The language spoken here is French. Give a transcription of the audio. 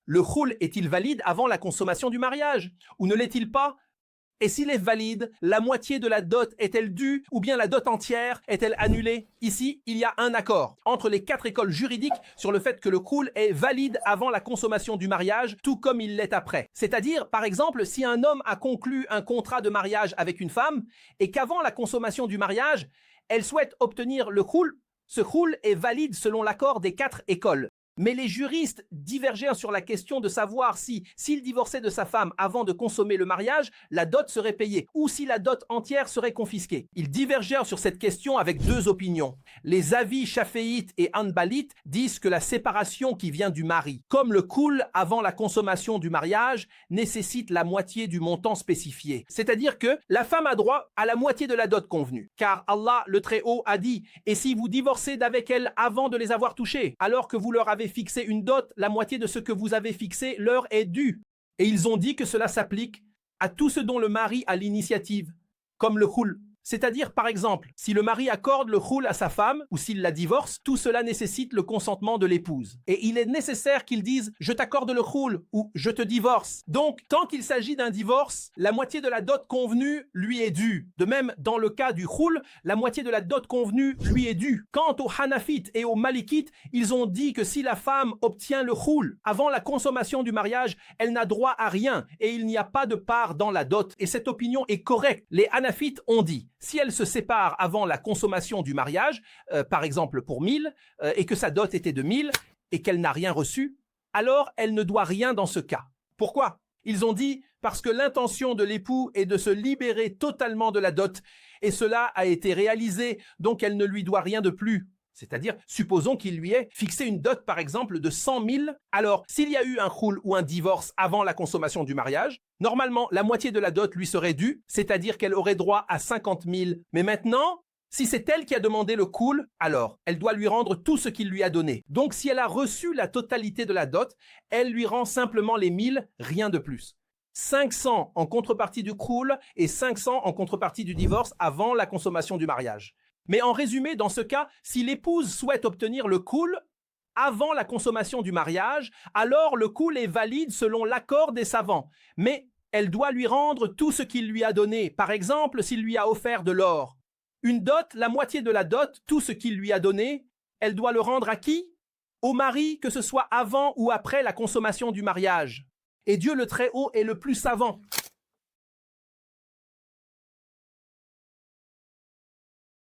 Le khul est-il valide avant la consommation du mariage ou ne l'est-il pas? Et s'il est valide, la moitié de la dot est-elle due ou bien la dot entière est-elle annulée? Ici, il y a un accord entre les 4 écoles juridiques sur le fait que le khul est valide avant la consommation du mariage, tout comme il l'est après. C'est-à-dire, par exemple, si un homme a conclu un contrat de mariage avec une femme et qu'avant la consommation du mariage, elle souhaite obtenir le khul, ce khul est valide selon l'accord des 4 écoles. Mais les juristes divergèrent sur la question de savoir s'il divorçait de sa femme avant de consommer le mariage, la dot serait payée, ou si la dot entière serait confisquée. Ils divergèrent sur cette question avec 2 opinions. Les avis chaféites et hanbalites disent que la séparation qui vient du mari, comme le khul avant la consommation du mariage, nécessite la moitié du montant spécifié. C'est-à-dire que la femme a droit à la moitié de la dot convenue. Car Allah, le Très-Haut, a dit « Et si vous divorcez d'avec elle avant de les avoir touchées, alors que vous leur avez fixé une dot, la moitié de ce que vous avez fixé leur est dû. » Et ils ont dit que cela s'applique à tout ce dont le mari a l'initiative, comme le khul. C'est-à-dire, par exemple, si le mari accorde le khul à sa femme ou s'il la divorce, tout cela nécessite le consentement de l'épouse. Et il est nécessaire qu'il dise « je t'accorde le khul » ou « je te divorce ». Donc, tant qu'il s'agit d'un divorce, la moitié de la dot convenue lui est due. De même, dans le cas du khul, la moitié de la dot convenue lui est due. Quant aux hanafites et aux malikites, ils ont dit que si la femme obtient le khul avant la consommation du mariage, elle n'a droit à rien et il n'y a pas de part dans la dot. Et cette opinion est correcte. Les hanafites ont dit si elle se sépare avant la consommation du mariage, par exemple pour 1000, et que sa dot était de 1000, et qu'elle n'a rien reçu, alors elle ne doit rien dans ce cas. Pourquoi? Ils ont dit parce que l'intention de l'époux est de se libérer totalement de la dot, et cela a été réalisé, donc elle ne lui doit rien de plus. C'est-à-dire, supposons qu'il lui ait fixé une dot, par exemple, de 100 000. Alors, s'il y a eu un khul ou un divorce avant la consommation du mariage, normalement, la moitié de la dot lui serait due, c'est-à-dire qu'elle aurait droit à 50 000. Mais maintenant, si c'est elle qui a demandé le khul, alors, elle doit lui rendre tout ce qu'il lui a donné. Donc, si elle a reçu la totalité de la dot, elle lui rend simplement les 1000, rien de plus. 500 en contrepartie du khul et 500 en contrepartie du divorce avant la consommation du mariage. Mais en résumé, dans ce cas, si l'épouse souhaite obtenir le khul avant la consommation du mariage, alors le khul est valide selon l'accord des savants. Mais elle doit lui rendre tout ce qu'il lui a donné. Par exemple, s'il lui a offert de l'or. Une dot, la moitié de la dot, tout ce qu'il lui a donné, elle doit le rendre à qui? Au mari, que ce soit avant ou après la consommation du mariage. Et Dieu le Très-Haut est le plus savant.